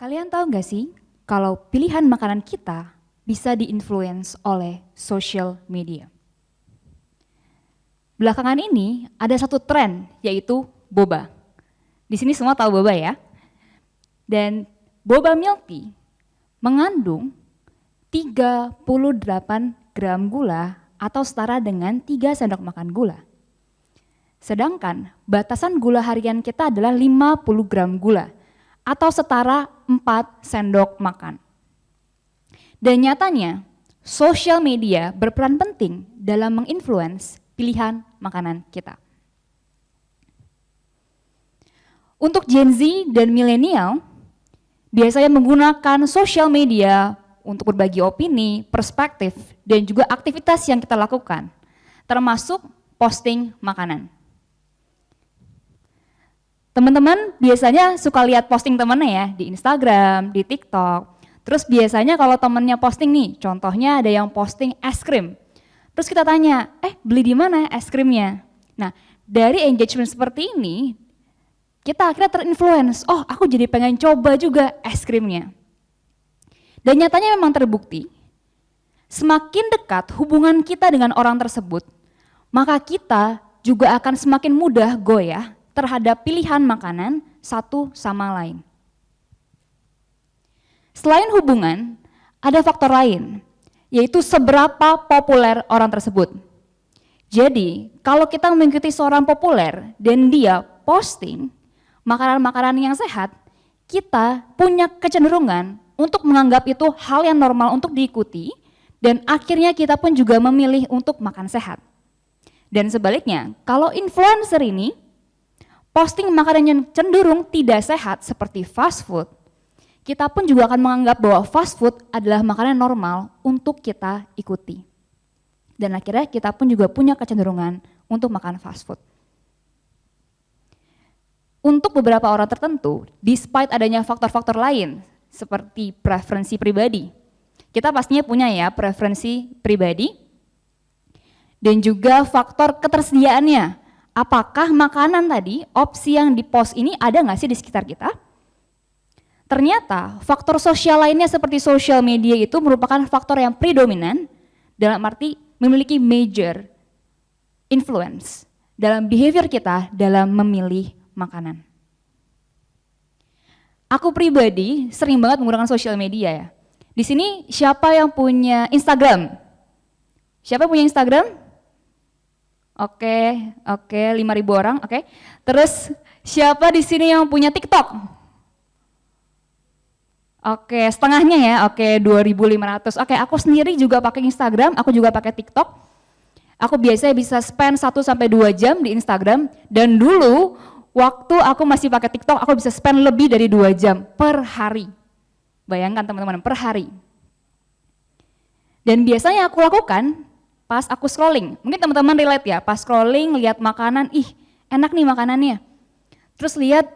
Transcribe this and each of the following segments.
Kalian tahu nggak sih kalau pilihan makanan kita bisa diinfluence oleh social media? Belakangan ini ada satu tren yaitu boba. Di sini semua tahu boba ya. Dan boba milk tea mengandung 38 gram gula atau setara dengan 3 sendok makan gula. Sedangkan batasan gula harian kita adalah 50 gram gula atau setara 4 sendok makan. Dan nyatanya, sosial media berperan penting dalam menginfluence pilihan makanan kita. Untuk Gen Z dan milenial, biasanya menggunakan sosial media untuk berbagi opini, perspektif, dan juga aktivitas yang kita lakukan, termasuk posting makanan. Teman-teman biasanya suka lihat posting temennya ya, di Instagram, di TikTok. Terus biasanya kalau temennya posting nih, contohnya ada yang posting es krim. Terus kita tanya, beli di mana es krimnya? Nah, dari engagement seperti ini, kita akhirnya terinfluence, aku jadi pengen coba juga es krimnya. Dan nyatanya memang terbukti, semakin dekat hubungan kita dengan orang tersebut, maka kita juga akan semakin mudah goyah terhadap pilihan makanan satu sama lain. Selain hubungan, ada faktor lain, yaitu seberapa populer orang tersebut. Jadi, kalau kita mengikuti seorang populer dan dia posting makanan-makanan yang sehat, kita punya kecenderungan untuk menganggap itu hal yang normal untuk diikuti, dan akhirnya kita pun juga memilih untuk makan sehat. Dan sebaliknya, kalau influencer ini posting makanan yang cenderung tidak sehat seperti fast food, kita pun juga akan menganggap bahwa fast food adalah makanan normal untuk kita ikuti. Dan akhirnya kita pun juga punya kecenderungan untuk makan fast food. Untuk beberapa orang tertentu, despite adanya faktor-faktor lain seperti preferensi pribadi, kita pastinya punya ya preferensi pribadi dan juga faktor ketersediaannya. Apakah makanan tadi, opsi yang di post ini ada nggak sih di sekitar kita? Ternyata faktor sosial lainnya seperti sosial media itu merupakan faktor yang predominan dalam arti memiliki major influence dalam behavior kita dalam memilih makanan. Aku pribadi sering banget menggunakan sosial media ya. Di sini siapa yang punya Instagram? Siapa yang punya Instagram? Oke, 5.000 orang, oke. Terus siapa di sini yang punya TikTok? Oke, setengahnya ya, 2.500. Oke, aku sendiri juga pakai Instagram, aku juga pakai TikTok. Aku biasanya bisa spend 1-2 jam di Instagram, dan dulu waktu aku masih pakai TikTok, aku bisa spend lebih dari 2 jam per hari. Bayangkan teman-teman, per hari. Dan biasanya aku lakukan pas aku scrolling, mungkin teman-teman relate ya, pas scrolling lihat makanan, enak nih makanannya. Terus lihat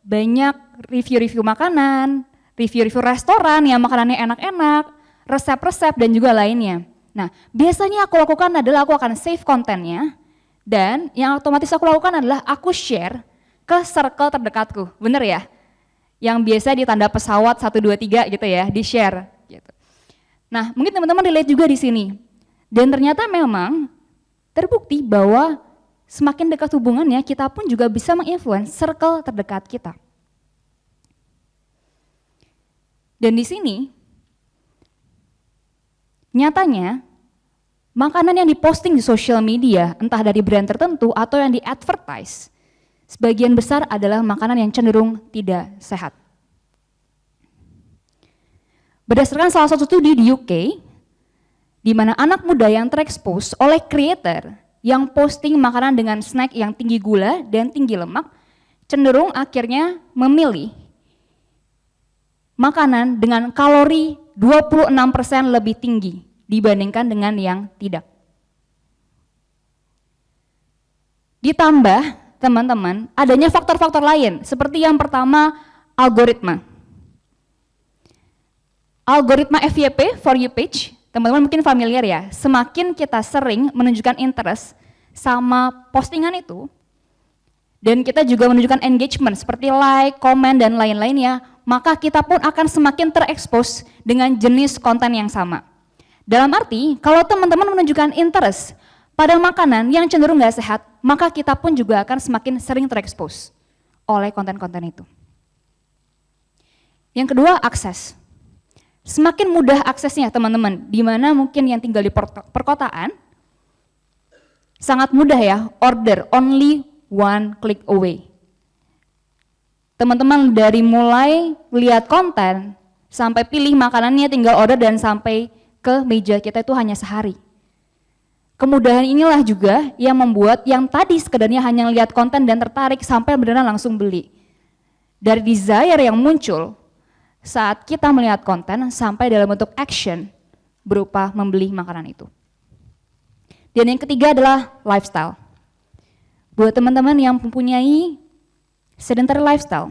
banyak review-review makanan, review-review restoran yang makanannya enak-enak, resep-resep dan juga lainnya. Nah, biasanya aku lakukan adalah aku akan save kontennya, dan yang otomatis aku lakukan adalah aku share ke circle terdekatku, bener ya? Yang biasa di tanda pesawat 1, 2, 3 gitu ya, di share. Gitu. Nah, mungkin teman-teman relate juga di sini. Dan ternyata memang terbukti bahwa semakin dekat hubungannya, kita pun juga bisa menginfluence circle terdekat kita. Dan di sini, nyatanya makanan yang diposting di sosial media, entah dari brand tertentu atau yang di-advertise, sebagian besar adalah makanan yang cenderung tidak sehat. Berdasarkan salah satu studi di UK, di mana anak muda yang terekspos oleh creator yang posting makanan dengan snack yang tinggi gula dan tinggi lemak, cenderung akhirnya memilih makanan dengan kalori 26% lebih tinggi dibandingkan dengan yang tidak. Ditambah teman-teman, adanya faktor-faktor lain seperti yang pertama, algoritma. Algoritma FYP, For You page, teman-teman mungkin familiar ya, semakin kita sering menunjukkan interest sama postingan itu, dan kita juga menunjukkan engagement seperti like, komen, dan lain-lainnya, maka kita pun akan semakin terekspos dengan jenis konten yang sama. Dalam arti, kalau teman-teman menunjukkan interest pada makanan yang cenderung nggak sehat, maka kita pun juga akan semakin sering terekspos oleh konten-konten itu. Yang kedua, akses. Semakin mudah aksesnya teman-teman, di mana mungkin yang tinggal di perkotaan, sangat mudah ya, order only one click away. Teman-teman dari mulai lihat konten, sampai pilih makanannya tinggal order dan sampai ke meja kita itu hanya sehari. Kemudahan inilah juga yang membuat yang tadi sekedarnya hanya lihat konten dan tertarik sampai beneran langsung beli. Dari desire yang muncul saat kita melihat konten sampai dalam bentuk action berupa membeli makanan itu. Dan yang ketiga adalah lifestyle. Buat teman-teman yang mempunyai sedentary lifestyle,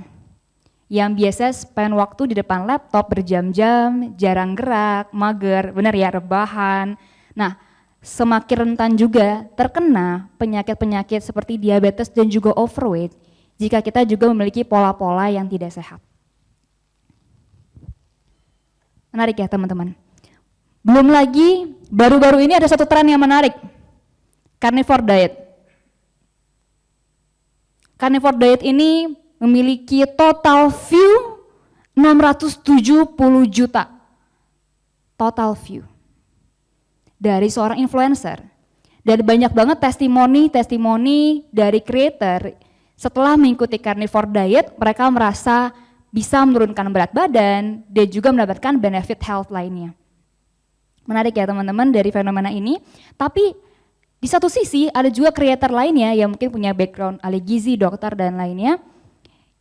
yang biasa spend waktu di depan laptop berjam-jam, jarang gerak, mager, benar ya, rebahan. Nah, semakin rentan juga terkena penyakit-penyakit seperti diabetes dan juga overweight jika kita juga memiliki pola-pola yang tidak sehat. Menarik ya teman-teman. Belum lagi baru-baru ini ada satu tren yang menarik, carnivore diet. Carnivore diet ini memiliki total view 670 juta. Total view. Dari seorang influencer. Dan banyak banget testimoni dari creator setelah mengikuti carnivore diet, mereka merasa bisa menurunkan berat badan dan juga mendapatkan benefit health lainnya. Menarik ya teman-teman dari fenomena ini, tapi di satu sisi ada juga creator lainnya yang mungkin punya background ahli gizi, dokter dan lainnya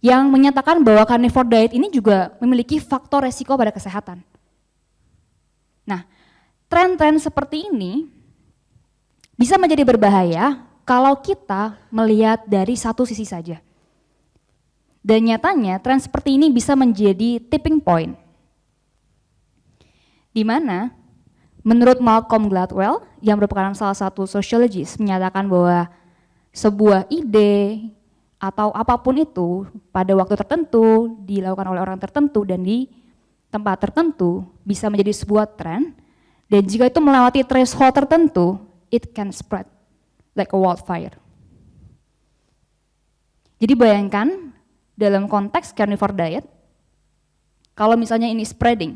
yang menyatakan bahwa carnivore diet ini juga memiliki faktor resiko pada kesehatan. Nah, tren-tren seperti ini bisa menjadi berbahaya kalau kita melihat dari satu sisi saja. Dan nyatanya tren seperti ini bisa menjadi tipping point. Di mana menurut Malcolm Gladwell yang merupakan salah satu sosiologis menyatakan bahwa sebuah ide atau apapun itu pada waktu tertentu dilakukan oleh orang tertentu dan di tempat tertentu bisa menjadi sebuah tren, dan jika itu melewati threshold tertentu, it can spread like a wildfire. Jadi bayangkan dalam konteks carnivore diet, kalau misalnya ini spreading,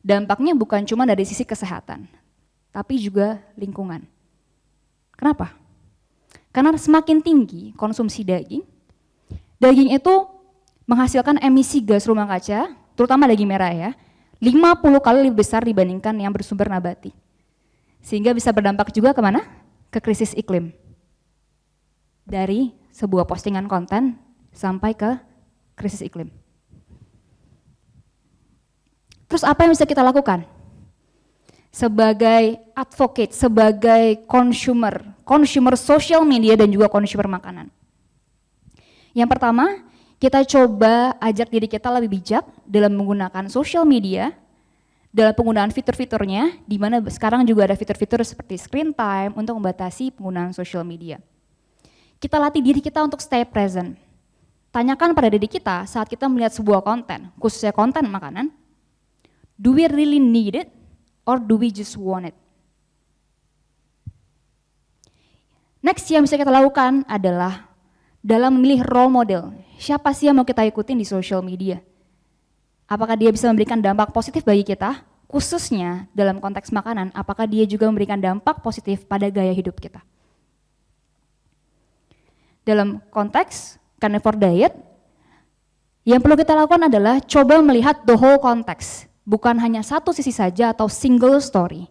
dampaknya bukan cuma dari sisi kesehatan, tapi juga lingkungan. Kenapa? Karena semakin tinggi konsumsi daging, daging itu menghasilkan emisi gas rumah kaca, terutama daging merah ya, 50 kali lebih besar dibandingkan yang bersumber nabati. Sehingga bisa berdampak juga kemana? Ke krisis iklim. Dari sebuah postingan konten sampai ke krisis iklim. Terus apa yang bisa kita lakukan? Sebagai advocate, sebagai consumer social media dan juga consumer makanan. Yang pertama, kita coba ajak diri kita lebih bijak dalam menggunakan social media, dalam penggunaan fitur-fiturnya, di mana sekarang juga ada fitur-fitur seperti screen time untuk membatasi penggunaan social media. Kita latih diri kita untuk stay present. Tanyakan pada diri kita saat kita melihat sebuah konten, khususnya konten makanan, do we really need it or do we just want it? Next yang bisa kita lakukan adalah dalam memilih role model. Siapa sih yang mau kita ikutin di social media? Apakah dia bisa memberikan dampak positif bagi kita? Khususnya dalam konteks makanan, apakah dia juga memberikan dampak positif pada gaya hidup kita? Dalam konteks carnivore diet, yang perlu kita lakukan adalah coba melihat the whole context, bukan hanya satu sisi saja atau single story.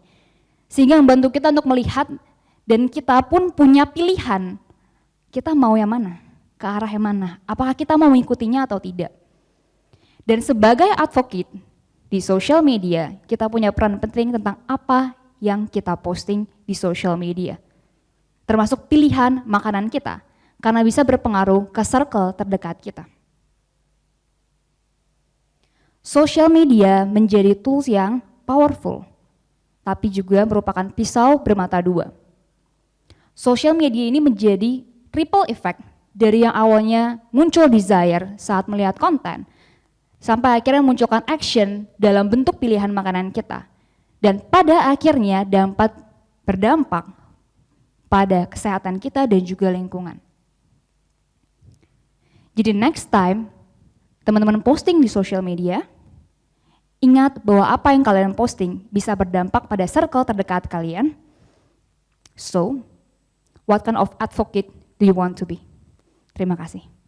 Sehingga membantu kita untuk melihat dan kita pun punya pilihan, kita mau yang mana, ke arah yang mana, apakah kita mau mengikutinya atau tidak. Dan sebagai advocate di social media, kita punya peran penting tentang apa yang kita posting di social media. Termasuk pilihan makanan kita, karena bisa berpengaruh ke circle terdekat kita. Social media menjadi tools yang powerful, tapi juga merupakan pisau bermata dua. Social media ini menjadi ripple effect dari yang awalnya muncul desire saat melihat konten, sampai akhirnya munculkan action dalam bentuk pilihan makanan kita. Dan pada akhirnya dapat berdampak pada kesehatan kita dan juga lingkungan. Jadi next time, teman-teman posting di social media, ingat bahwa apa yang kalian posting bisa berdampak pada circle terdekat kalian. So, what kind of advocate do you want to be? Terima kasih.